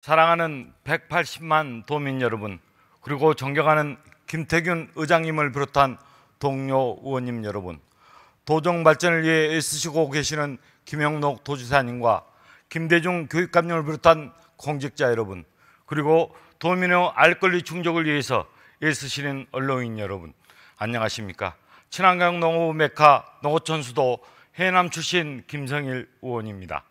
사랑하는 180만 도민 여러분, 그리고 존경하는 김태균 의장님을 비롯한 동료 의원님 여러분, 도정 발전을 위해 애쓰시고 계시는 김영록 도지사님과 김대중 교육감님을 비롯한 공직자 여러분, 그리고 도민의 알 권리 충족을 위해서 애쓰시는 언론인 여러분, 안녕하십니까? 친환경 농업 메카 농어촌 수도 해남 출신 김성일 의원입니다.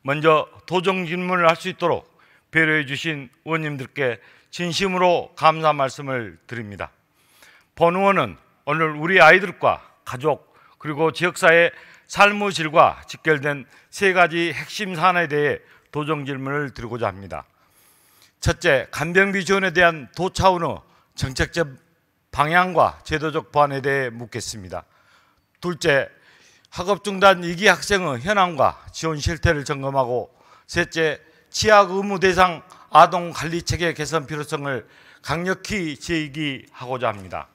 먼저 도정 질문을 할 수 있도록 배려해 주신 의원님들께 진심으로 감사 말씀을 드립니다. 본 의원은 오늘 우리 아이들과 가족 그리고 지역사회 삶의 질과 직결된 세 가지 핵심 사안에 대해 도정 질문을 드리고자 합니다. 첫째, 간병비 지원에 대한 도 차원의 정책적 방향과 제도적 보완에 대해 묻겠습니다. 둘째, 학업 중단 2기 학생의 현황과 지원 실태를 점검하고, 셋째, 취약 의무 대상 아동 관리 체계 개선 필요성을 강력히 제기하고자 합니다.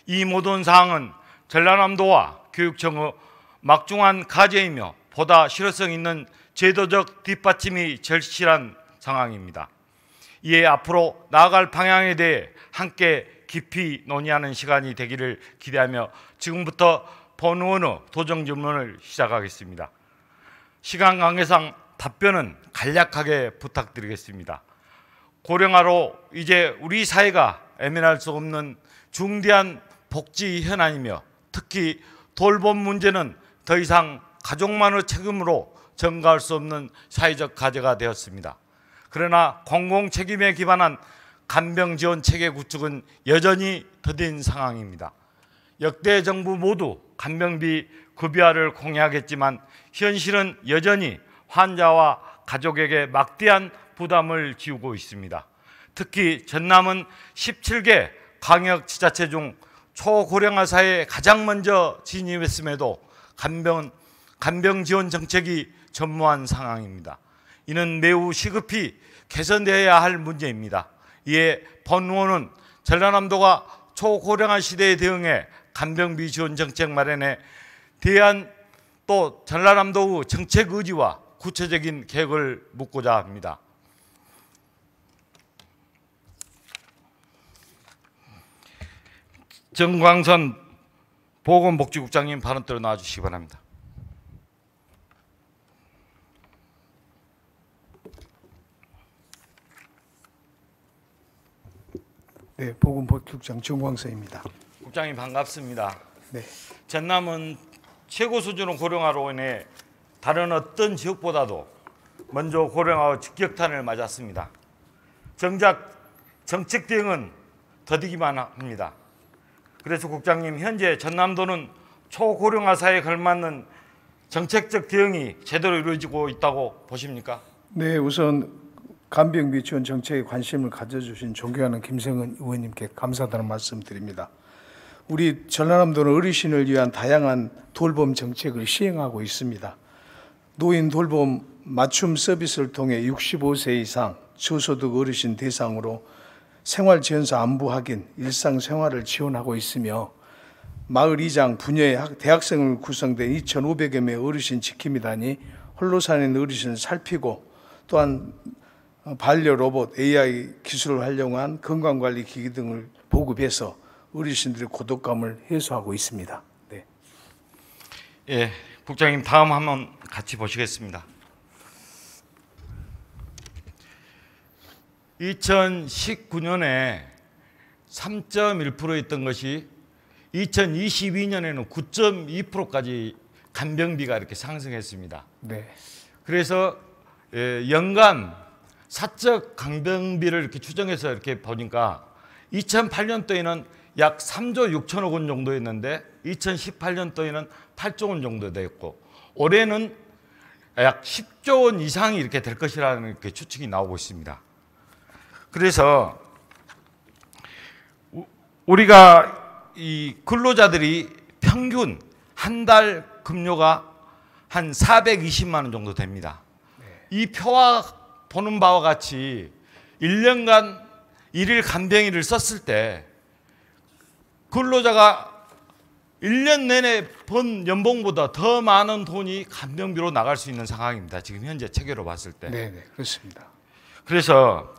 이 모든 사항은 전라남도와 교육청의 막중한 과제이며 보다 실효성 있는 제도적 뒷받침이 절실한 상황입니다. 이에 앞으로 나아갈 방향에 대해 함께 깊이 논의하는 시간이 되기를 기대하며 지금부터 본 의원의 도정 질문을 시작하겠습니다. 시간 관계상 답변은 간략하게 부탁드리겠습니다. 고령화로 이제 우리 사회가 애면할 수 없는 중대한 복지 현안이며, 특히 돌봄 문제는 더 이상 가족만의 책임으로 전가할 수 없는 사회적 과제가 되었습니다. 그러나 공공책임에 기반한 간병 지원 체계 구축은 여전히 더딘 상황입니다. 역대 정부 모두 간병비 급여화를 공약했지만 현실은 여전히 환자와 가족에게 막대한 부담을 지우고 있습니다. 특히 전남은 17개 광역지자체 중 초고령화 사회에 가장 먼저 진입했음에도 간병 지원 정책이 전무한 상황입니다. 이는 매우 시급히 개선되어야 할 문제입니다. 이에 본 의원은 전라남도가 초고령화 시대에 대응해 간병비 지원 정책 마련에 대한 또 전라남도의 정책 의지와 구체적인 계획을 묻고자 합니다. 정광선 보건복지국장님 발언대로 나와주시기 바랍니다. 네, 보건복지국장 정광선입니다. 국장님 반갑습니다. 네. 전남은 최고 수준의 고령화로 인해 다른 어떤 지역보다도 먼저 고령화와 직격탄을 맞았습니다. 정작 정책 대응은 더디기만 합니다. 그래서 국장님, 현재 전남도는 초고령화 사회에 걸맞는 정책적 대응이 제대로 이루어지고 있다고 보십니까? 네, 우선 간병비 지원 정책에 관심을 가져주신 존경하는 김성은 의원님께 감사하다는 말씀 드립니다. 우리 전라남도는 어르신을 위한 다양한 돌봄 정책을 시행하고 있습니다. 노인 돌봄 맞춤 서비스를 통해 65세 이상 저소득 어르신 대상으로 생활지원서 안부 확인, 일상생활을 지원하고 있으며, 마을 이장, 부녀의 대학생을 구성된 2,500여 명의 어르신 지킴이단이 홀로 사는 어르신을 살피고, 또한 반려 로봇, AI 기술을 활용한 건강관리 기기 등을 보급해서 어르신들의 고독감을 해소하고 있습니다. 네. 예, 국장님 다음 한번 같이 보시겠습니다. 2019년에 3.1%였던 것이 2022년에는 9.2%까지 간병비가 이렇게 상승했습니다. 네. 그래서 연간 사적 간병비를 이렇게 추정해서 이렇게 보니까 2008년도에는 약 3조 6천억 원 정도였는데 2018년도에는 8조 원 정도 되었고, 올해는 약 10조 원 이상이 이렇게 될 것이라는 이렇게 추측이 나오고 있습니다. 그래서 우리가 이 근로자들이 평균 한 달 급료가 한 420만 원 정도 됩니다. 이 표와 보는 바와 같이 1년간 일일 간병인을 썼을 때 근로자가 1년 내내 번 연봉보다 더 많은 돈이 간병비로 나갈 수 있는 상황입니다. 지금 현재 체계로 봤을 때. 네, 그렇습니다. 그래서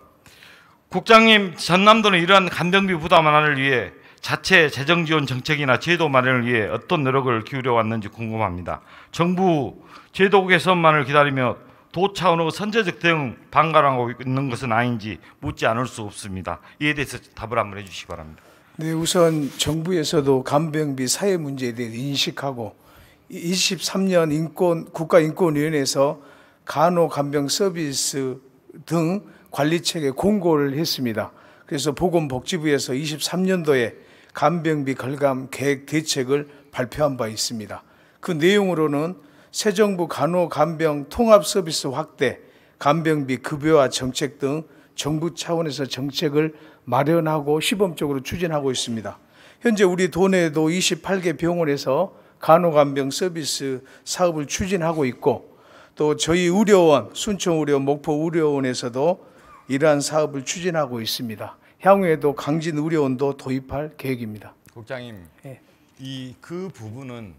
국장님, 전남도는 이러한 간병비 부담 완화를 위해 자체 재정 지원 정책이나 제도 마련을 위해 어떤 노력을 기울여 왔는지 궁금합니다. 정부 제도 개선만을 기다리며 도 차원의 선제적 대응 방관하고 있는 것은 아닌지 묻지 않을 수 없습니다. 이에 대해서 답을 한번 해주시기 바랍니다. 네, 우선 정부에서도 간병비 사회 문제에 대해 인식하고 23년 국가인권위원회에서 간호간병 서비스 등 관리체계 공고를 했습니다. 그래서 보건복지부에서 23년도에 간병비 절감 계획 대책을 발표한 바 있습니다. 그 내용으로는 새 정부 간호간병 통합서비스 확대, 간병비 급여화 정책 등 정부 차원에서 정책을 마련하고 시범적으로 추진하고 있습니다. 현재 우리 도내에도 28개 병원에서 간호간병 서비스 사업을 추진하고 있고, 또 저희 의료원, 순천의료원, 목포의료원에서도 이러한 사업을 추진하고 있습니다. 향후에도 강진의료원도 도입할 계획입니다. 국장님, 네. 그 부분은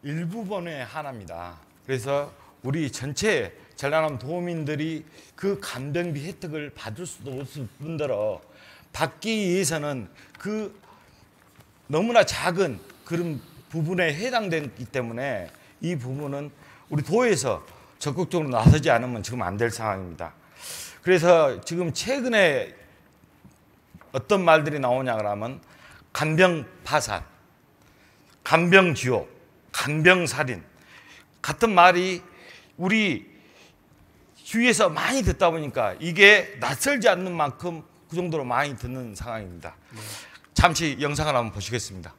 일부분에 한합니다. 그래서 우리 전체 전라남 도민들이 그 간병비 혜택을 받을 수도 없을 뿐더러 받기 위해서는 그 너무나 작은 그런 부분에 해당되기 때문에 이 부분은 우리 도에서 적극적으로 나서지 않으면 지금 안 될 상황입니다. 그래서 지금 최근에 어떤 말들이 나오냐 그러면 간병 파산, 간병 지옥, 간병 살인 같은 말이 우리 주위에서 많이 듣다 보니까 이게 낯설지 않는 만큼 그 정도로 많이 듣는 상황입니다. 네. 잠시 영상을 한번 보시겠습니다.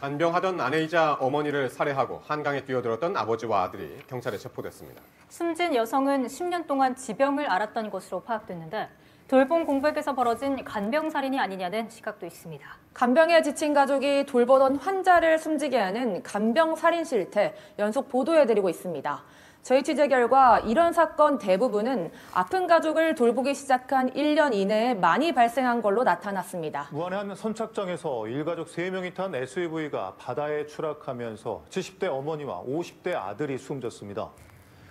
간병하던 아내이자 어머니를 살해하고 한강에 뛰어들었던 아버지와 아들이 경찰에 체포됐습니다. 숨진 여성은 10년 동안 지병을 앓았던 것으로 파악됐는데 돌봄 공백에서 벌어진 간병살인이 아니냐는 시각도 있습니다. 간병에 지친 가족이 돌보던 환자를 숨지게 하는 간병살인 실태 연속 보도해드리고 있습니다. 저희 취재 결과 이런 사건 대부분은 아픈 가족을 돌보기 시작한 1년 이내에 많이 발생한 걸로 나타났습니다. 무안의 한 선착장에서 일가족 3명이 탄 SUV가 바다에 추락하면서 70대 어머니와 50대 아들이 숨졌습니다.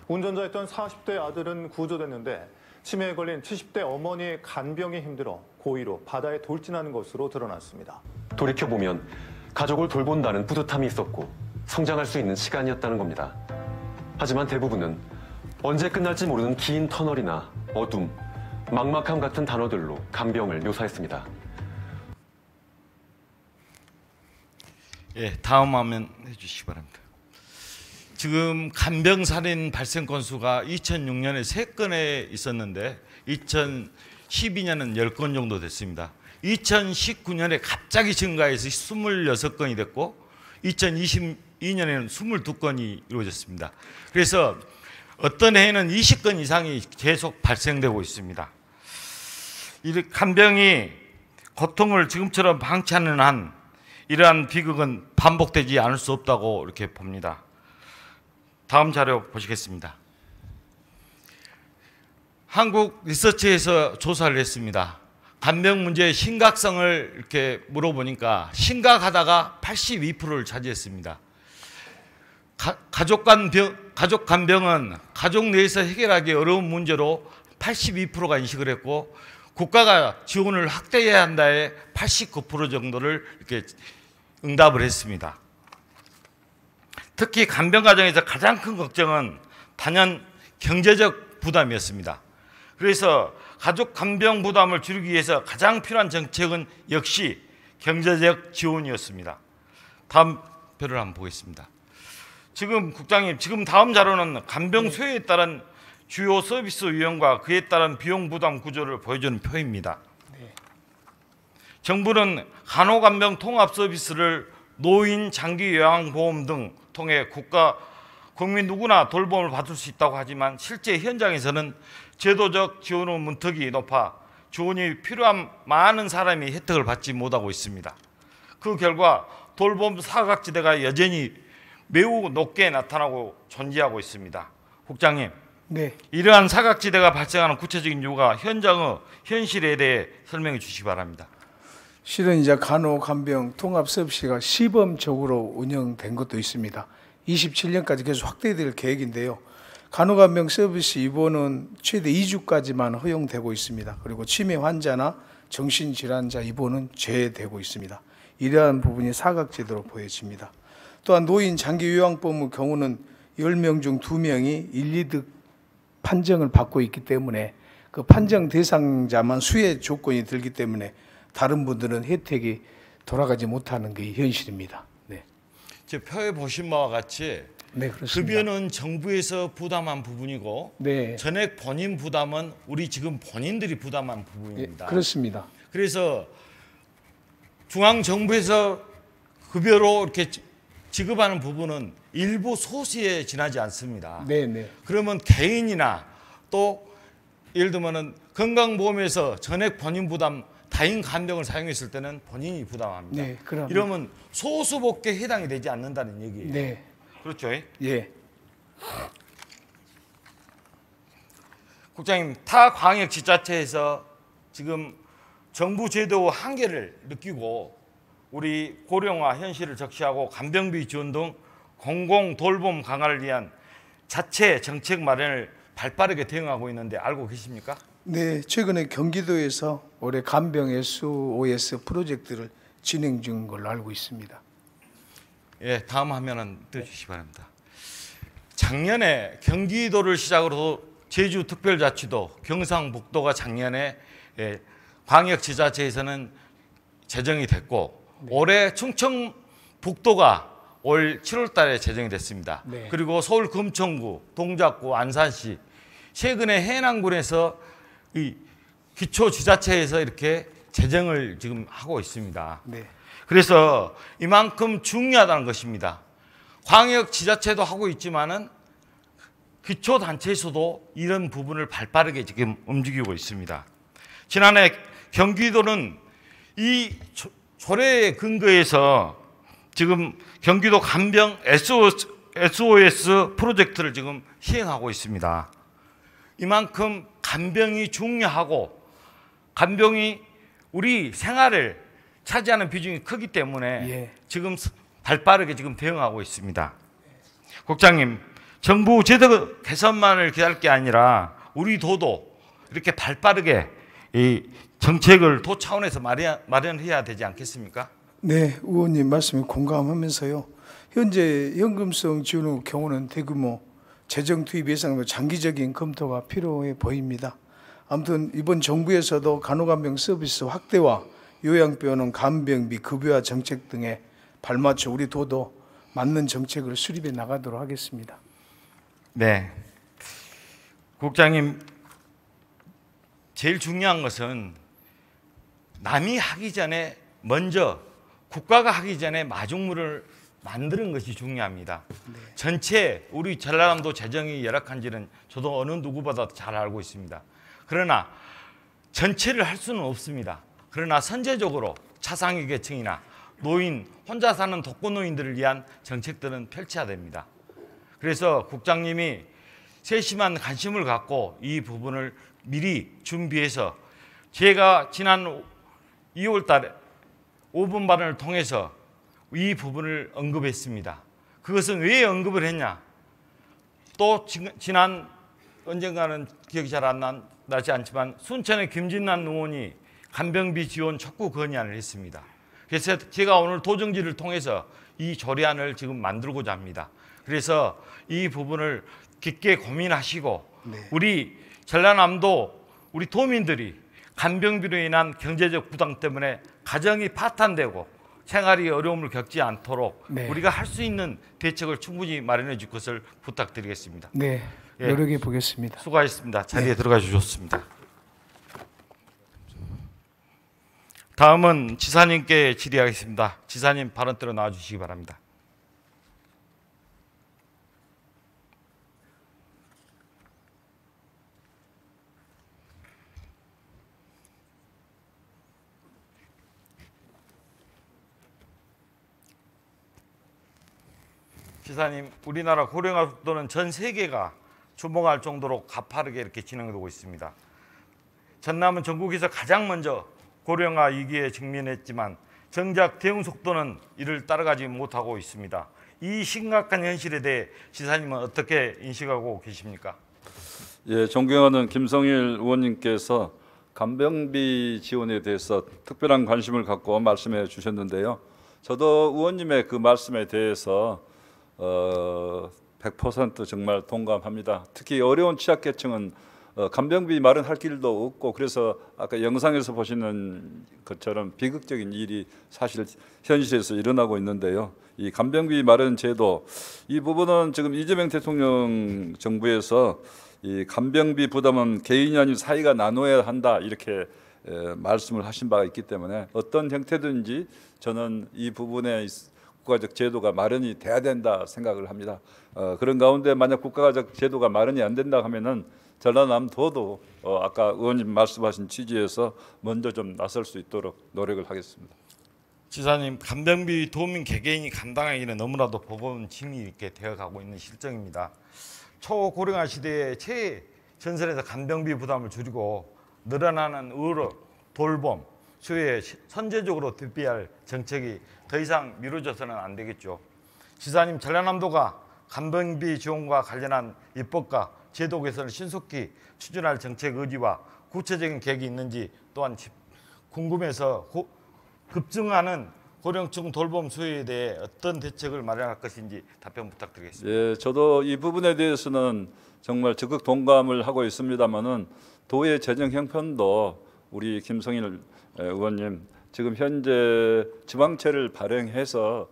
운전자였던 40대 아들은 구조됐는데 치매에 걸린 70대 어머니의 간병이 힘들어 고의로 바다에 돌진하는 것으로 드러났습니다. 돌이켜보면 가족을 돌본다는 뿌듯함이 있었고 성장할 수 있는 시간이었다는 겁니다. 하지만 대부분은 언제 끝날지 모르는 긴 터널이나 어둠, 막막함 같은 단어들로 간병을 묘사했습니다. 예, 다음 화면 해주시기 바랍니다. 지금 간병살인 발생 건수가 2006년에 3건에 있었는데 2012년은 10건 정도 됐습니다. 2019년에 갑자기 증가해서 26건이 됐고 2022년에는 22건이 이루어졌습니다. 그래서 어떤 해에는 20건 이상이 계속 발생되고 있습니다. 이 간병이 고통을 지금처럼 방치하는 한 이러한 비극은 반복되지 않을 수 없다고 이렇게 봅니다. 다음 자료 보시겠습니다. 한국 리서치에서 조사를 했습니다. 간병 문제의 심각성을 이렇게 물어보니까 심각하다가 82%를 차지했습니다. 가족 간병은 가족 내에서 해결하기 어려운 문제로 82%가 인식을 했고 국가가 지원을 확대해야 한다에 89% 정도를 이렇게 응답을 했습니다. 특히 간병 과정에서 가장 큰 걱정은 단연 경제적 부담이었습니다. 그래서 가족 간병 부담을 줄이기 위해서 가장 필요한 정책은 역시 경제적 지원이었습니다. 다음 표를 한번 보겠습니다. 지금 국장님, 지금 다음 자료는 간병 수요에 따른 주요 서비스 유형과 그에 따른 비용 부담 구조를 보여주는 표입니다. 정부는 간호간병 통합 서비스를 노인 장기 요양보험 등 통해 국민 누구나 돌봄을 받을 수 있다고 하지만 실제 현장에서는 제도적 지원의 문턱이 높아 지원이 필요한 많은 사람이 혜택을 받지 못하고 있습니다. 그 결과 돌봄 사각지대가 여전히 매우 높게 나타나고 존재하고 있습니다. 국장님, 네. 이러한 사각지대가 발생하는 구체적인 이유가 현장의 현실에 대해 설명해 주시기 바랍니다. 실은 이제 간호 간병 통합 서비스가 시범적으로 운영된 것도 있습니다. 27년까지 계속 확대될 계획인데요. 간호 간병 서비스 입원은 최대 2주까지만 허용되고 있습니다. 그리고 치매 환자나 정신질환자 입원은 제외되고 있습니다. 이러한 부분이 사각지대로 보여집니다. 또한 노인 장기 요양보험의 경우는 10명 중 2명이 1, 2등 판정을 받고 있기 때문에 그 판정 대상자만 수혜 조건이 들기 때문에 다른 분들은 혜택이 돌아가지 못하는 게 현실입니다. 네, 제 표에 보신 바와 같이 네 그렇습니다. 급여는 정부에서 부담한 부분이고 네, 전액 본인 부담은 우리 지금 본인들이 부담한 예, 부분입니다. 그렇습니다. 그래서 중앙 정부에서 급여로 이렇게 지급하는 부분은 일부 소수에 지나지 않습니다. 네, 네, 그러면 개인이나 또 예를 들면은 건강보험에서 전액 본인 부담 다인 간병을 사용했을 때는 본인이 부담합니다. 네, 그럼 이러면 소수복귀에 해당이 되지 않는다는 얘기예요. 네, 그렇죠? 예, 국장님, 타 광역 지자체에서 지금 정부 제도 한계를 느끼고 우리 고령화 현실을 적시하고 간병비 지원 등 공공 돌봄 강화를 위한 자체 정책 마련을 발빠르게 대응하고 있는데 알고 계십니까? 네. 최근에 경기도에서 올해 간병 SOS 프로젝트를 진행 중인 걸로 알고 있습니다. 예, 다음 화면은 띄워주시기 바랍니다. 작년에 경기도를 시작으로 제주특별자치도, 경상북도가 작년에 광역지자체에서는 제정이 됐고 올해 충청북도가 올 7월 달에 제정이 됐습니다. 네. 그리고 서울 금천구, 동작구, 안산시, 최근에 해남군에서 이 기초지자체에서 이렇게 제정을 지금 하고 있습니다. 네, 그래서 이만큼 중요하다는 것입니다. 광역지자체도 하고 있지만은 기초단체에서도 이런 부분을 발빠르게 지금 움직이고 있습니다. 지난해 경기도는 이 조례에 근거해서 지금 경기도 간병 SOS 프로젝트를 지금 시행하고 있습니다. 이만큼 간병이 중요하고 간병이 우리 생활을 차지하는 비중이 크기 때문에 예. 지금 발빠르게 지금 대응하고 있습니다. 국장님, 정부 제도 개선만을 기다릴 게 아니라 우리 도도 이렇게 발빠르게 이 정책을 도 차원에서 마련해야 되지 않겠습니까? 네, 의원님 말씀에 공감하면서요. 현재 현금성 지원의 경우는 대규모 재정 투입 예상으로 장기적인 검토가 필요해 보입니다. 아무튼 이번 정부에서도 간호간병 서비스 확대와 요양병원 간병비 급여화 정책 등에 발맞춰 우리 도도 맞는 정책을 수립해 나가도록 하겠습니다. 네, 국장님, 제일 중요한 것은 남이 하기 전에 먼저 국가가 하기 전에 마중물을 만드는 것이 중요합니다. 네. 전체 우리 전라남도 재정이 열악한지는 저도 어느 누구보다 잘 알고 있습니다. 그러나 전체를 할 수는 없습니다. 그러나 선제적으로 차상위 계층이나 노인, 혼자 사는 독거노인들을 위한 정책들은 펼쳐야 됩니다. 그래서 국장님이 세심한 관심을 갖고 이 부분을 미리 준비해서 제가 지난 2월 달에 5분 발언을 통해서 이 부분을 언급했습니다. 그것은 왜 언급을 했냐? 또 지난 언젠가는 기억이 잘 안 나지 않지만 순천의 김진남 의원이 간병비 지원 촉구 건의안을 했습니다. 그래서 제가 오늘 도정지를 통해서 이 조례안을 지금 만들고자 합니다. 그래서 이 부분을 깊게 고민하시고 네. 우리 전라남도 우리 도민들이 간병비로 인한 경제적 부담 때문에 가정이 파탄되고 생활이 어려움을 겪지 않도록 네. 우리가 할 수 있는 대책을 충분히 마련해 줄 것을 부탁드리겠습니다. 네, 예. 노력해 보겠습니다. 수고하셨습니다. 자리에 들어가 주셨습니다. 다음은 지사님께 질의하겠습니다. 지사님 발언대로 나와 주시기 바랍니다. 지사님, 우리나라 고령화 속도는 전 세계가 주목할 정도로 가파르게 이렇게 진행되고 있습니다. 전남은 전국에서 가장 먼저 고령화 위기에 직면했지만 정작 대응 속도는 이를 따라가지 못하고 있습니다. 이 심각한 현실에 대해 지사님은 어떻게 인식하고 계십니까? 예, 존경하는 김성일 의원님께서 간병비 지원에 대해서 특별한 관심을 갖고 말씀해 주셨는데요. 저도 의원님의 그 말씀에 대해서 100% 정말 동감합니다. 특히 어려운 취약계층은 간병비 마련할 길도 없고, 그래서 아까 영상에서 보시는 것처럼 비극적인 일이 사실 현실에서 일어나고 있는데요. 이 간병비 마련 제도, 이 부분은 지금 이재명 대통령 정부에서 이 간병비 부담은 개인이 아닌 사회가 나눠야 한다, 이렇게 말씀을 하신 바가 있기 때문에 어떤 형태든지 저는 이 부분에 국가적 제도가 마련이 돼야 된다 생각을 합니다. 그런 가운데 만약 국가적 제도가 마련이 안 된다 하면은 전라남도도 아까 의원님 말씀하신 취지에서 먼저 좀 나설 수 있도록 노력을 하겠습니다. 지사님, 간병비 도민 개개인이 감당하기는 너무나도 버거운 짐이 이렇게 되어가고 있는 실정입니다. 초고령화 시대에 최전선에서 간병비 부담을 줄이고 늘어나는 의료, 돌봄, 수요에 선제적으로 대비할 정책이 더 이상 미뤄져서는 안 되겠죠. 지사님, 전라남도가 간병비 지원과 관련한 입법과 제도 개선을 신속히 추진할 정책 의지와 구체적인 계획이 있는지 또한 궁금해서 급증하는 고령층 돌봄 수요에 대해 어떤 대책을 마련할 것인지 답변 부탁드리겠습니다. 예, 저도 이 부분에 대해서는 정말 적극 동감을 하고 있습니다만은 도의 재정 형편도 우리 김성일 의원님 지금 현재 지방채를 발행해서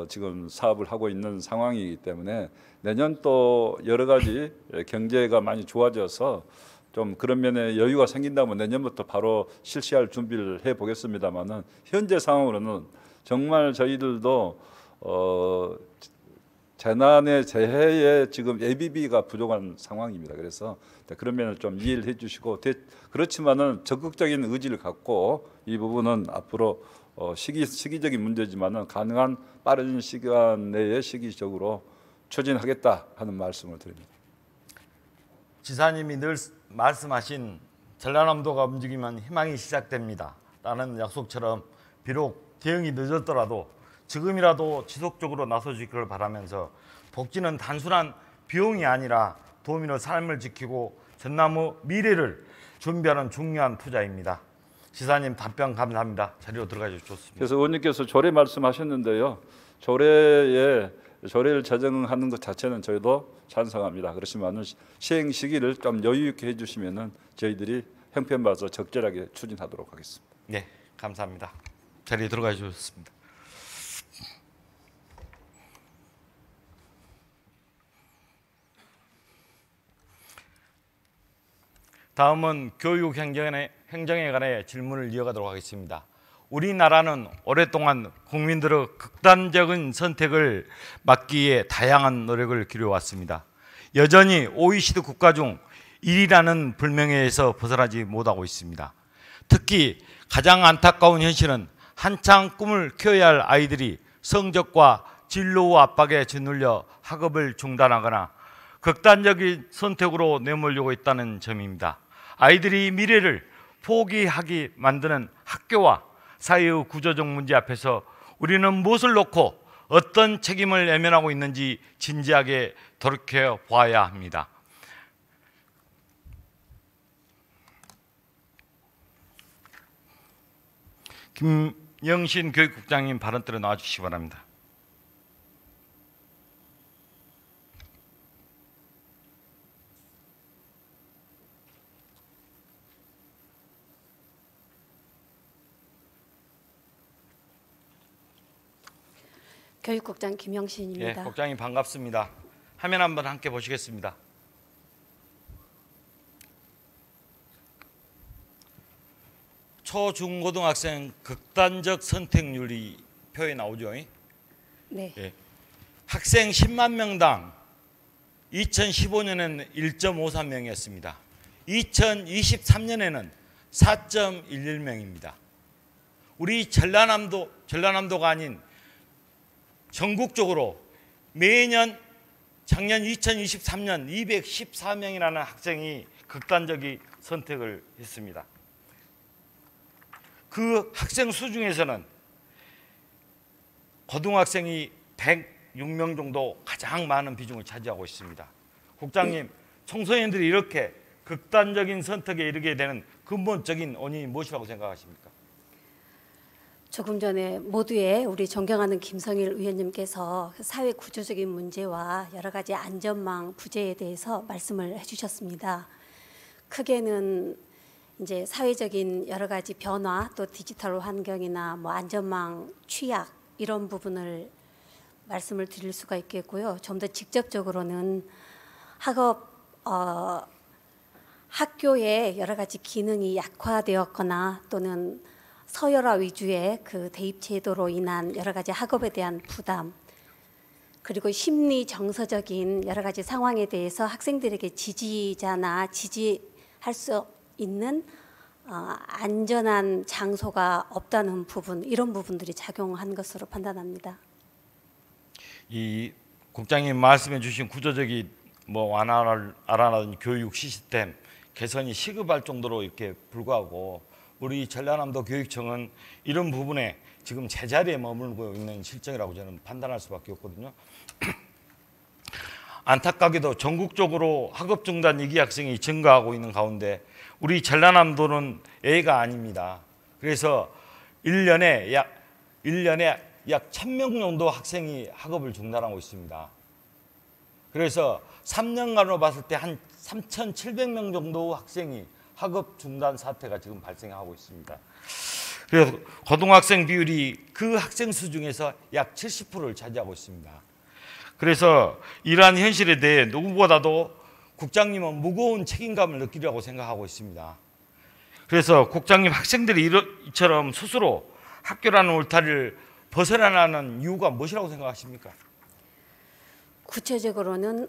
지금 사업을 하고 있는 상황이기 때문에 내년 또 여러 가지 경제가 많이 좋아져서 좀 그런 면에 여유가 생긴다면 내년부터 바로 실시할 준비를 해보겠습니다만은 현재 상황으로는 정말 저희들도 재난의 재해에 지금 예비비가 부족한 상황입니다. 그래서 그런 면을 좀 이해를 해주시고, 그렇지만은 적극적인 의지를 갖고 이 부분은 앞으로 시기적인 문제지만은 가능한 빠른 시간 내에 시기적으로 추진하겠다 하는 말씀을 드립니다. 지사님이 늘 말씀하신 전라남도가 움직이면 희망이 시작됩니다 라는 약속처럼 비록 대응이 늦었더라도 지금이라도 지속적으로 나서주기를 바라면서 복지는 단순한 비용이 아니라 도민의 삶을 지키고 전남의 미래를 준비하는 중요한 투자입니다. 지사님 답변 감사합니다. 자리로 들어가 주셔서 좋습니다. 그래서 의원님께서 조례 말씀하셨는데요. 조례를 제정하는 것 자체는 저희도 찬성합니다. 그렇지만 시행 시기를 좀 여유 있게 해주시면은 저희들이 형편봐서 적절하게 추진하도록 하겠습니다. 네, 감사합니다. 자리에 들어가 주셨습니다. 다음은 교육 행정에 관해 질문을 이어가도록 하겠습니다. 우리나라는 오랫동안 국민들의 극단적인 선택을 막기 위해 다양한 노력을 기울여왔습니다. 여전히 OECD 국가 중 1위라는 불명예에서 벗어나지 못하고 있습니다. 특히 가장 안타까운 현실은 한창 꿈을 키워야 할 아이들이 성적과 진로 압박에 짓눌려 학업을 중단하거나 극단적인 선택으로 내몰리고 있다는 점입니다. 아이들이 미래를 포기하게 만드는 학교와 사회의 구조적 문제 앞에서 우리는 무엇을 놓고 어떤 책임을 외면하고 있는지 진지하게 돌이켜 봐야 합니다. 김영신 교육국장님 발언대로 나와주시기 바랍니다. 교육국장 김영신입니다. 예, 국장님 반갑습니다. 화면 한번 함께 보시겠습니다. 초중고등학생 극단적 선택률이 표에 나오죠. 네. 예. 학생 10만 명당 2015년에는 1.53명이었습니다. 2023년에는 4.11명입니다. 우리 전라남도가 아닌 전국적으로 매년 작년 2023년 214명이라는 학생이 극단적인 선택을 했습니다. 그 학생 수 중에서는 고등학생이 106명 정도 가장 많은 비중을 차지하고 있습니다. 국장님, 청소년들이 이렇게 극단적인 선택에 이르게 되는 근본적인 원인이 무엇이라고 생각하십니까? 조금 전에 모두의 우리 존경하는 김성일 의원님께서 사회 구조적인 문제와 여러 가지 안전망 부재에 대해서 말씀을 해주셨습니다. 크게는 이제 사회적인 여러 가지 변화, 또 디지털 환경이나 뭐 안전망 취약 이런 부분을 말씀을 드릴 수가 있겠고요. 좀 더 직접적으로는 학교의 여러 가지 기능이 약화되었거나 또는 서열화 위주의 그 대입 제도로 인한 여러 가지 학업에 대한 부담, 그리고 심리 정서적인 여러 가지 상황에 대해서 학생들에게 지지자나 지지할 수 있는 안전한 장소가 없다는 부분, 이런 부분들이 작용한 것으로 판단합니다. 이 국장님 말씀해 주신 구조적인 뭐 완화라는 교육 시스템 개선이 시급할 정도로 이렇게 불구하고 우리 전라남도 교육청은 이런 부분에 지금 제자리에 머물고 있는 실정이라고 저는 판단할 수밖에 없거든요. 안타깝게도 전국적으로 학업 중단 위기 학생이 증가하고 있는 가운데 우리 전라남도는 예가 아닙니다. 그래서 1년에 약 1,000명 정도 학생이 학업을 중단하고 있습니다. 그래서 3년간으로 봤을 때 한 3,700명 정도 학생이 학업 중단 사태가 지금 발생하고 있습니다. 그래서 고등학생 비율이 그 학생 수 중에서 약 70%를 차지하고 있습니다. 그래서 이러한 현실에 대해 누구보다도 국장님은 무거운 책임감을 느끼려고 생각하고 있습니다. 그래서 국장님, 학생들이 이처럼 스스로 학교라는 울타리를 벗어나는 이유가 무엇이라고 생각하십니까? 구체적으로는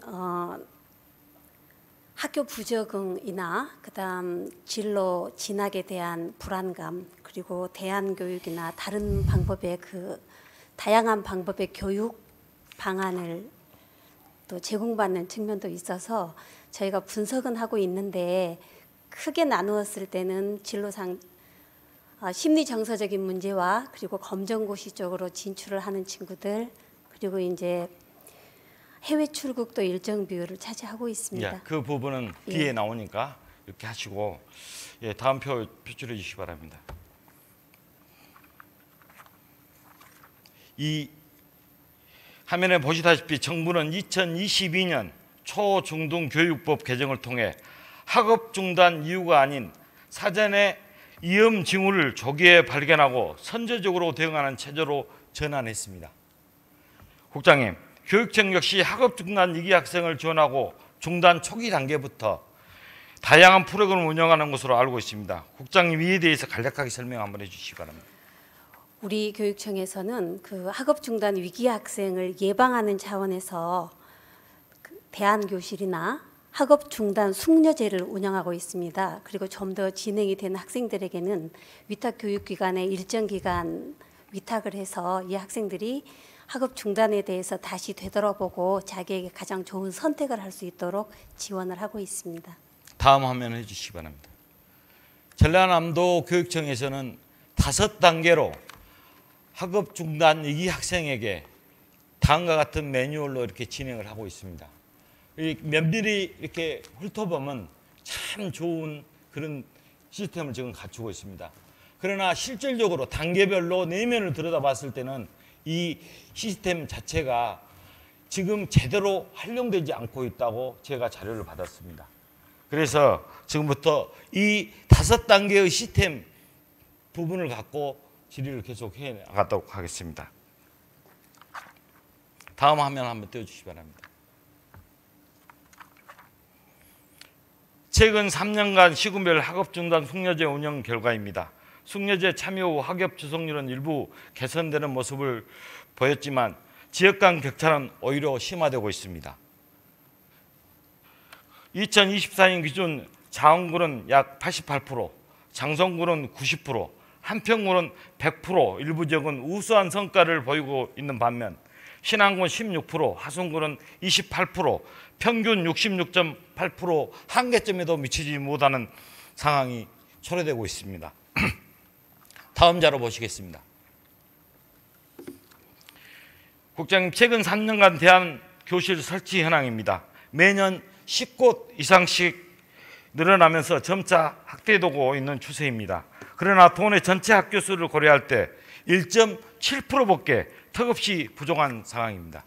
학교 부적응이나 그다음 진로 진학에 대한 불안감, 그리고 대안교육이나 다른 방법의 다양한 방법의 교육 방안을 또 제공받는 측면도 있어서 저희가 분석은 하고 있는데, 크게 나누었을 때는 진로상 심리 정서적인 문제와 그리고 검정고시 쪽으로 진출을 하는 친구들, 그리고 이제 해외 출국도 일정 비율을 차지하고 있습니다. 예, 그 부분은 뒤에 나오니까 이렇게 하시고, 예, 다음 표 표출해 주시기 바랍니다. 이 화면에 보시다시피 정부는 2022년 초중등 교육법 개정을 통해 학업 중단 이유가 아닌 사전에 위험 징후를 조기에 발견하고 선제적으로 대응하는 체제로 전환했습니다. 국장님, 교육청 역시 학업 중단 위기 학생을 지원하고 중단 초기 단계부터 다양한 프로그램을 운영하는 것으로 알고 있습니다. 국장님, 이에 대해서 간략하게 설명 한번 해주시기 바랍니다. 우리 교육청에서는 그 학업 중단 위기 학생을 예방하는 차원에서 대안교실이나 학업 중단 숙려제를 운영하고 있습니다. 그리고 좀 더 진행이 된 학생들에게는 위탁 교육기관에 일정 기간 위탁을 해서 이 학생들이 학업 중단에 대해서 다시 되돌아보고 자기에게 가장 좋은 선택을 할 수 있도록 지원을 하고 있습니다. 다음 화면 해주시기 바랍니다. 전라남도 교육청에서는 5단계로 학업 중단 위기 학생에게 다음과 같은 매뉴얼로 이렇게 진행을 하고 있습니다. 면밀히 이렇게 훑어보면 참 좋은 그런 시스템을 지금 갖추고 있습니다. 그러나 실질적으로 단계별로 내면을 들여다봤을 때는 이 시스템 자체가 지금 제대로 활용되지 않고 있다고 제가 자료를 받았습니다. 그래서 지금부터 이 5단계의 시스템 부분을 갖고 질의를 계속 해 나가도록 하겠습니다. 다음 화면 한번 띄워주시기 바랍니다. 최근 3년간 시군별 학업 중단 숙려제 운영 결과입니다. 숙려제 참여 후 학업 지속률은 일부 개선되는 모습을 보였지만 지역 간 격차는 오히려 심화되고 있습니다. 2024년 기준 자원군은 약 88%, 장성군은 90%, 한평군은 100%, 일부 지역은 우수한 성과를 보이고 있는 반면 신안군 16%, 하순군은 28%, 평균 66.8% 한계점에도 미치지 못하는 상황이 초래되고 있습니다. 다음 자료 보시겠습니다. 국장님, 최근 3년간 대안교실 설치 현황입니다. 매년 10곳 이상씩 늘어나면서 점차 확대되고 있는 추세입니다. 그러나 도내 전체 학교 수를 고려할 때 1.7%밖에 턱없이 부족한 상황입니다.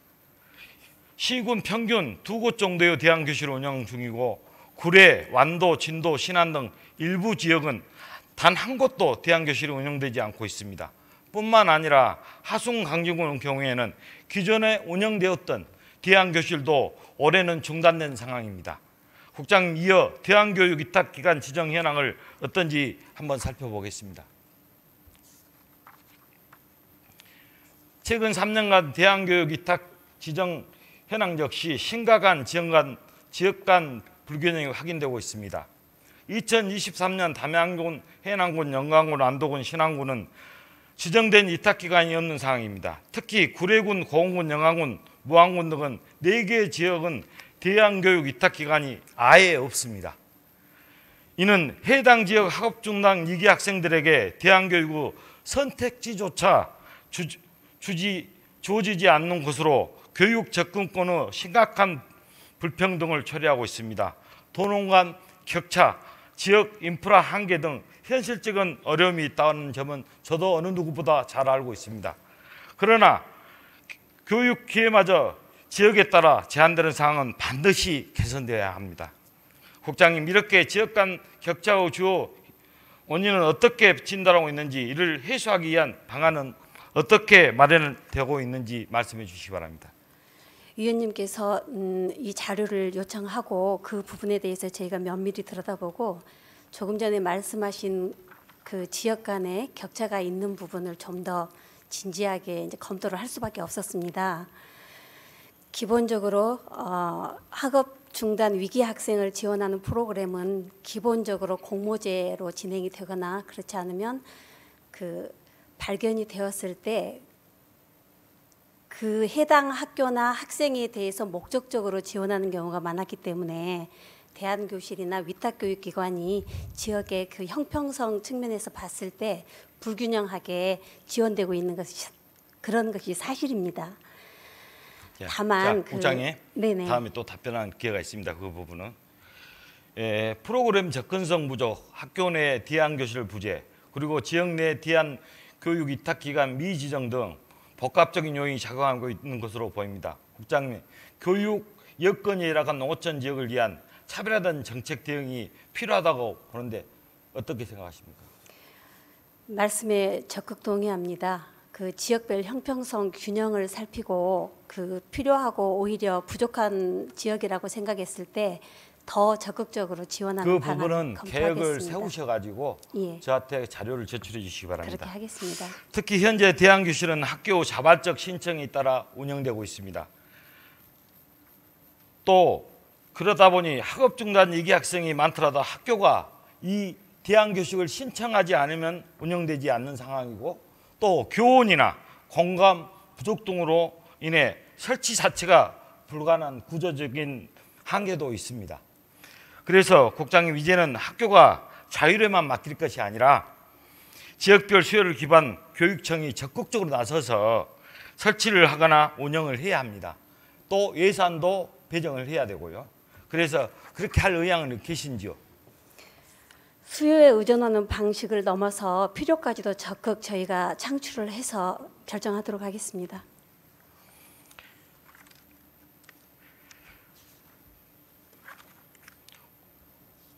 시군 평균 2곳 정도의 대안교실 운영 중이고 구례, 완도, 진도, 신안 등 일부 지역은 단 한 곳도 대안교실이 운영되지 않고 있습니다. 뿐만 아니라 하순 강진군 경우에는 기존에 운영되었던 대안교실도 올해는 중단된 상황입니다. 국장님, 이어 대안교육 위탁기관 지정 현황을 어떤지 한번 살펴보겠습니다. 최근 3년간 대안교육 위탁 지정 현황 역시 심각한 지역 간 불균형이 확인되고 있습니다. 2023년 담양군, 해남군, 영광군, 안도군, 신안군은 지정된 위탁기관이 없는 상황입니다. 특히 구례군, 고흥군, 영암군, 무안군 등은 4개의 지역은 대안교육 위탁기관이 아예 없습니다. 이는 해당 지역 학업중단 2기 학생들에게 대안교육의 선택지조차 주어지지 않는 것으로 교육 접근권의 심각한 불평등을 초래하고 있습니다. 도농 간 격차, 지역 인프라 한계 등 현실적인 어려움이 있다는 점은 저도 어느 누구보다 잘 알고 있습니다. 그러나 교육 기회마저 지역에 따라 제한되는 상황은 반드시 개선되어야 합니다. 국장님, 이렇게 지역 간 격차의 주요 원인은 어떻게 진단하고 있는지, 이를 해소하기 위한 방안은 어떻게 마련되고 있는지 말씀해 주시기 바랍니다. 위원님께서 이 자료를 요청하고 그 부분에 대해서 저희가 면밀히 들여다보고 조금 전에 말씀하신 그 지역 간의 격차가 있는 부분을 좀 더 진지하게 이제 검토를 할 수밖에 없었습니다. 기본적으로 학업 중단 위기 학생을 지원하는 프로그램은 기본적으로 공모제로 진행이 되거나 그렇지 않으면 그 발견이 되었을 때 그 해당 학교나 학생에 대해서 목적적으로 지원하는 경우가 많았기 때문에 대안교실이나 위탁교육기관이 지역의 그 형평성 측면에서 봤을 때 불균형하게 지원되고 있는 것이 그런 것이 사실입니다. 다만 국장님, 네네. 다음에 또 답변할 기회가 있습니다. 그 부분은 프로그램 접근성 부족, 학교 내 대안교실 부재, 그리고 지역 내 대안교육 위탁기관 미지정 등 복합적인 요인이 작용하고 있는 것으로 보입니다. 국장님, 교육 여건이 열악한 농어촌 지역을 위한 차별화된 정책 대응이 필요하다고 보는데 어떻게 생각하십니까? 말씀에 적극 동의합니다. 그 지역별 형평성 균형을 살피고 그 필요하고 오히려 부족한 지역이라고 생각했을 때 더 적극적으로 지원하는 그 방안을 부분은 검토하겠습니다. 계획을 세우셔가지고 예. 저한테 자료를 제출해 주시기 바랍니다. 그렇게 하겠습니다. 특히 현재 대안교실은 학교 자발적 신청에 따라 운영되고 있습니다. 또 그러다 보니 학업 중단 2기 학생이 많더라도 학교가 이 대안교실을 신청하지 않으면 운영되지 않는 상황이고, 또 교원이나 공감 부족 등으로 인해 설치 자체가 불가능한 구조적인 한계도 있습니다. 그래서 국장님, 이제는 학교가 자율에만 맡길 것이 아니라 지역별 수요를 기반 교육청이 적극적으로 나서서 설치를 하거나 운영을 해야 합니다. 또 예산도 배정을 해야 되고요. 그래서 그렇게 할 의향은 계신지요? 수요에 의존하는 방식을 넘어서 필요까지도 적극 저희가 창출을 해서 결정하도록 하겠습니다.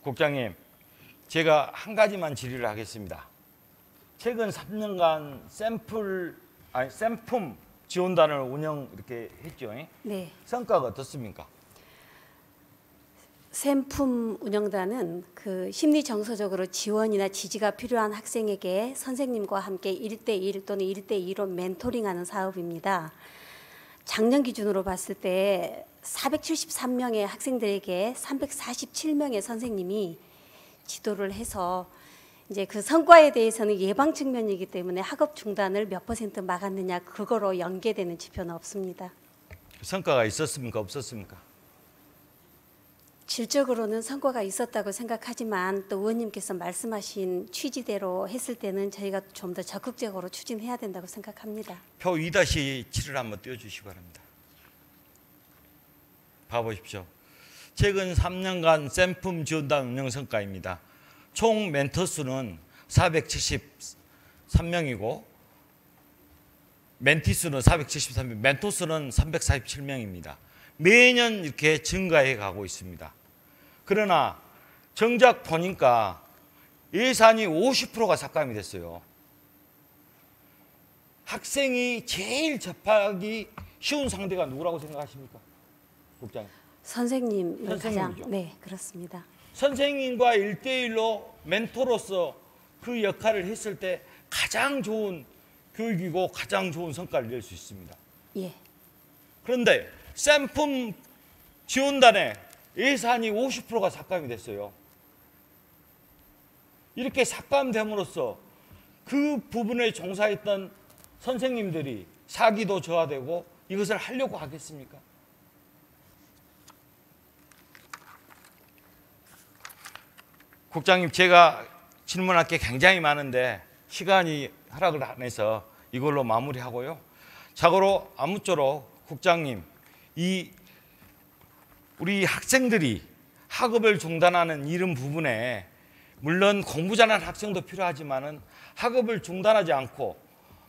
국장님, 제가 한 가지만 질의를 하겠습니다. 최근 3년간 샘품 지원단을 운영 이렇게 했죠. 네. 성과가 어떻습니까? 샘품 운영단은 그 심리 정서적으로 지원이나 지지가 필요한 학생에게 선생님과 함께 1대1 또는 1대2로 멘토링하는 사업입니다. 작년 기준으로 봤을 때 473명의 학생들에게 347명의 선생님이 지도를 해서 이제 그 성과에 대해서는 예방 측면이기 때문에 학업 중단을 몇 % 막았느냐 그거로 연계되는 지표는 없습니다. 성과가 있었습니까? 없었습니까? 질적으로는 성과가 있었다고 생각하지만 또 의원님께서 말씀하신 취지대로 했을 때는 저희가 좀 더 적극적으로 추진해야 된다고 생각합니다. 표 2-7을 한번 띄워주시기 바랍니다. 봐보십시오. 최근 3년간 샘품 지원단 운영 성과입니다. 총 멘토 수는 473명이고 멘티 수는 473명, 멘토 수는 347명입니다. 매년 이렇게 증가해 가고 있습니다. 그러나 정작 보니까 예산이 50%가 삭감이 됐어요. 학생이 제일 접하기 쉬운 상대가 누구라고 생각하십니까? 국장님. 선생님이 가장 선생님이죠. 네 그렇습니다. 선생님과 1대1로 멘토로서 그 역할을 했을 때 가장 좋은 교육이고 가장 좋은 성과를 낼 수 있습니다. 예. 그런데 샘품 지원단에 예산이 50%가 삭감이 됐어요. 이렇게 삭감됨으로써 그 부분에 종사했던 선생님들이 사기도 저하되고 이것을 하려고 하겠습니까? 국장님, 제가 질문할 게 굉장히 많은데 시간이 허락을 안 해서 이걸로 마무리하고요. 자고로 아무쪼록 국장님, 우리 학생들이 학업을 중단하는 이런 부분에 물론 공부 잘하는 학생도 필요하지만은 학업을 중단하지 않고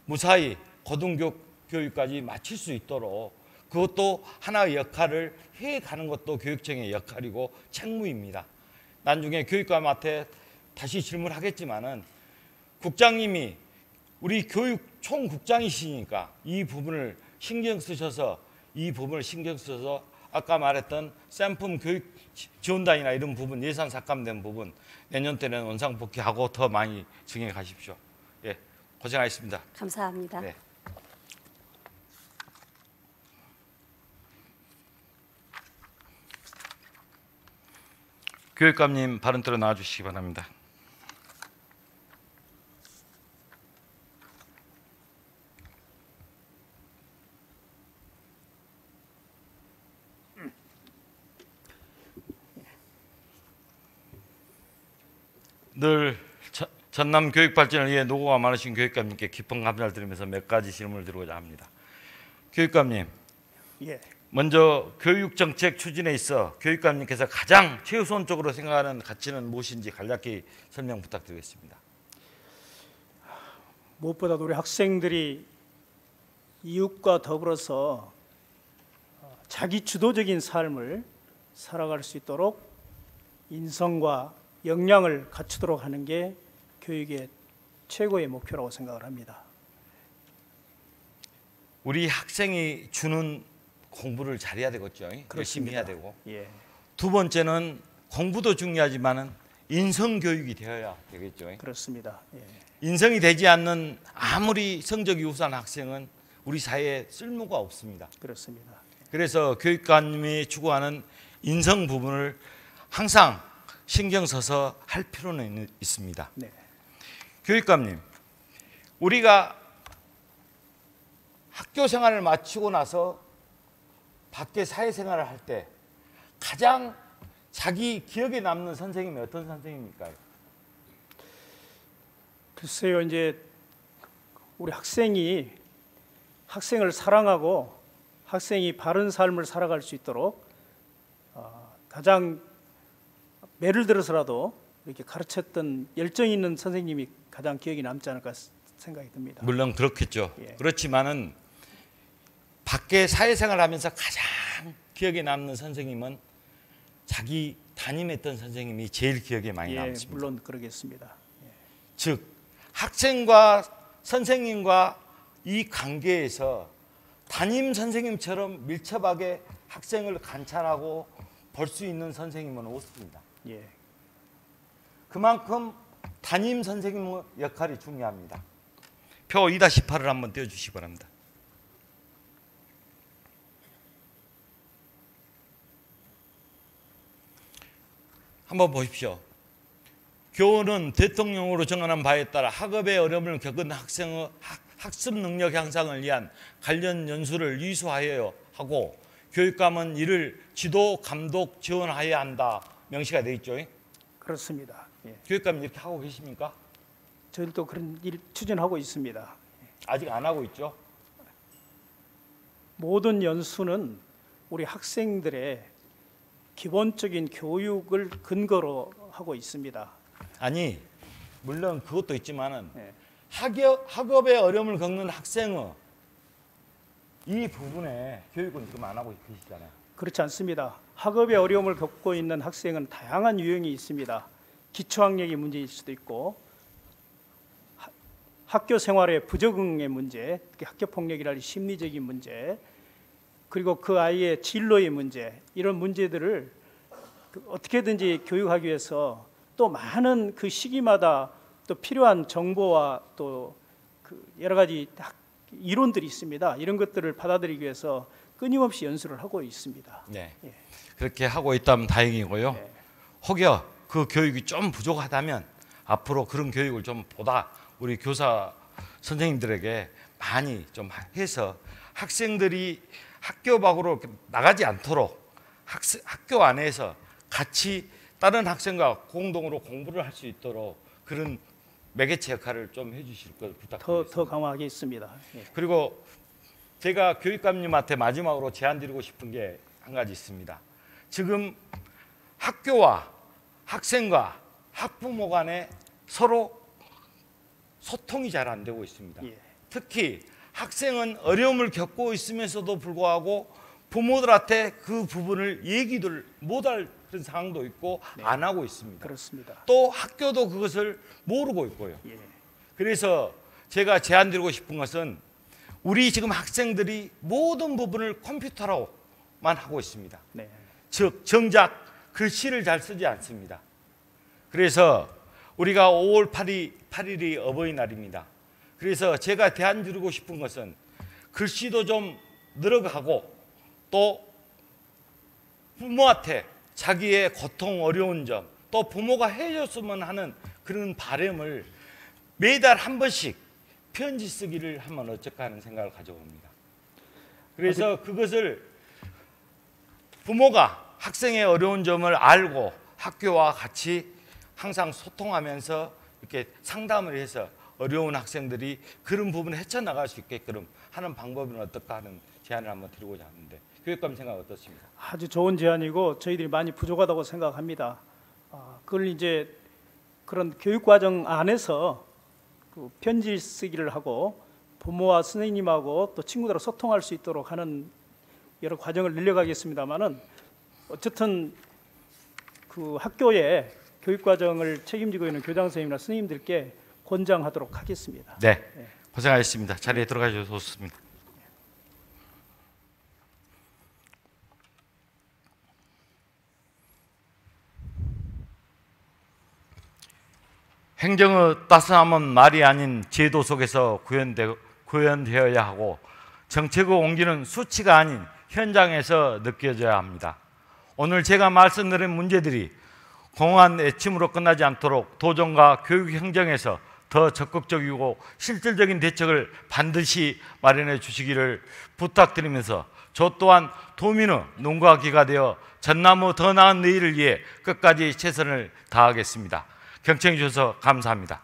무사히 고등교육까지 마칠 수 있도록 그것도 하나의 역할을 해가는 것도 교육청의 역할이고 책무입니다. 나중에 교육감한테 다시 질문하겠지만은 국장님이 우리 교육 총국장이시니까 이 부분을 신경 쓰셔서 아까 말했던 샘품 교육 지원단이나 이런 부분 예산 삭감된 부분 내년 때는 원상복귀하고 더 많이 증해 가십시오. 예, 고생하셨습니다. 감사합니다. 네. 교육감님 발언 들어 나와주시기 바랍니다. 늘 전남 교육 발전을 위해 노고가 많으신 교육감님께 깊은 감사를 드리면서 몇 가지 질문을 드리고자 합니다. 교육감님, 예. 먼저 교육 정책 추진에 있어 교육감님께서 가장 최우선적으로 생각하는 가치는 무엇인지 간략히 설명 부탁드리겠습니다. 무엇보다도 우리 학생들이 이웃과 더불어서 자기 주도적인 삶을 살아갈 수 있도록 인성과 역량을 갖추도록 하는 게 교육의 최고의 목표라고 생각을 합니다. 우리 학생이 주는 공부를 잘해야 되겠죠. 열심히 그렇습니다. 해야 되고. 예. 두 번째는 공부도 중요하지만은 인성 교육이 되어야 되겠죠. 그렇습니다. 예. 인성이 되지 않는 아무리 성적이 우수한 학생은 우리 사회에 쓸모가 없습니다. 그렇습니다. 그래서 교육감님이 추구하는 인성 부분을 항상 신경 써서 할 필요는 있습니다. 네. 교육감님, 우리가 학교 생활을 마치고 나서 밖에 사회생활을 할 때 가장 자기 기억에 남는 선생님이 어떤 선생님일까요? 글쎄요, 이제 우리 학생이 학생을 사랑하고 학생이 바른 삶을 살아갈 수 있도록 가장 예를 들어서라도 이렇게 가르쳤던 열정 있는 선생님이 가장 기억에 남지 않을까 생각이 듭니다. 물론 그렇겠죠. 예. 그렇지만은 밖에 사회생활을 하면서 가장 기억에 남는 선생님은 자기 담임했던 선생님이 제일 기억에 많이 예, 남습니다. 물론 그러겠습니다. 즉 학생과 선생님과 이 관계에서 담임 선생님처럼 밀접하게 학생을 관찰하고 볼 수 있는 선생님은 없습니다. 예. 그만큼 담임 선생님의 역할이 중요합니다. 표 2-8을 한번 띄워주시기 바랍니다. 한번 보십시오. 교원은 대통령으로 정하는 바에 따라 학업의 어려움을 겪은 학생의 학습 능력 향상을 위한 관련 연수를 유수하여야 하고 교육감은 이를 지도, 감독, 지원하여야 한다 명시가 되어 있죠. 그렇습니다. 예. 교육감이 이렇게 하고 계십니까? 저희도 그런 일 추진하고 있습니다. 아직 안 하고 있죠. 모든 연수는 우리 학생들의 기본적인 교육을 근거로 하고 있습니다. 아니 물론 그것도 있지만은 네. 학업의 어려움을 겪는 학생의 이 부분에 교육은 지금 안 하고 계시잖아요. 그렇지 않습니다. 학업의 어려움을 겪고 있는 학생은 다양한 유형이 있습니다. 기초학력의 문제일 수도 있고 학교 생활의 부적응의 문제, 특히 학교폭력이라는 심리적인 문제, 그리고 그 아이의 진로의 문제, 이런 문제들을 어떻게든지 교육하기 위해서 또 많은 그 시기마다 또 필요한 정보와 또 그 여러 가지 이론들이 있습니다. 이런 것들을 받아들이기 위해서 끊임없이 연수를 하고 있습니다. 네, 예. 그렇게 하고 있다면 다행이고요. 네. 혹여 그 교육이 좀 부족하다면 앞으로 그런 교육을 좀 보다 우리 교사 선생님들에게 많이 좀 해서 학생들이 학교 밖으로 나가지 않도록 학교 안에서 같이 다른 학생과 공동으로 공부를 할 수 있도록 그런 매개체 역할을 좀 해주실 것 부탁드립니다. 더 강화하겠습니다. 예. 그리고 제가 교육감님한테 마지막으로 제안드리고 싶은 게 한 가지 있습니다. 지금 학교와 학생과 학부모 간에 서로 소통이 잘 안 되고 있습니다. 예. 특히 학생은 어려움을 겪고 있으면서도 불구하고 부모들한테 그 부분을 얘기를 못할 그런 상황도 있고 네. 안 하고 있습니다. 그렇습니다. 또 학교도 그것을 모르고 있고요. 예. 그래서 제가 제안드리고 싶은 것은 우리 지금 학생들이 모든 부분을 컴퓨터로만 하고 있습니다. 네. 즉 정작 글씨를 잘 쓰지 않습니다. 그래서 우리가 5월 8일이 어버이날입니다. 그래서 제가 제안드리고 싶은 것은 글씨도 좀 늘어가고 또 부모한테 자기의 고통 어려운 점 또 부모가 해줬으면 하는 그런 바람을 매달 한 번씩 편지 쓰기를 하면 어떨까 하는 생각을 가져봅니다. 그래서 그것을 부모가 학생의 어려운 점을 알고 학교와 같이 항상 소통하면서 이렇게 상담을 해서 어려운 학생들이 그런 부분을 헤쳐나갈 수 있게끔 하는 방법은 어떨까 하는 제안을 한번 드리고자 하는데 교육감 생각 어떻습니까? 아주 좋은 제안이고 저희들이 많이 부족하다고 생각합니다. 그걸 이제 그런 교육 과정 안에서 그 편지 쓰기를 하고 부모와 선생님하고 또 친구들하고 소통할 수 있도록 하는 여러 과정을 늘려가겠습니다만은 어쨌든 그 학교의 교육 과정을 책임지고 있는 교장 선생님이나 선생님들께 권장하도록 하겠습니다. 네, 고생하셨습니다. 자리에 들어가 주셔서 좋습니다. 행정의 따스함은 말이 아닌 제도 속에서 구현되어야 하고 정책의 온기는 수치가 아닌 현장에서 느껴져야 합니다. 오늘 제가 말씀드린 문제들이 공허한 애침으로 끝나지 않도록 도정과 교육 행정에서 더 적극적이고 실질적인 대책을 반드시 마련해 주시기를 부탁드리면서 저 또한 도민의 눈과 귀가 되어 전남의 더 나은 내일을 위해 끝까지 최선을 다하겠습니다. 경청해 주셔서 감사합니다.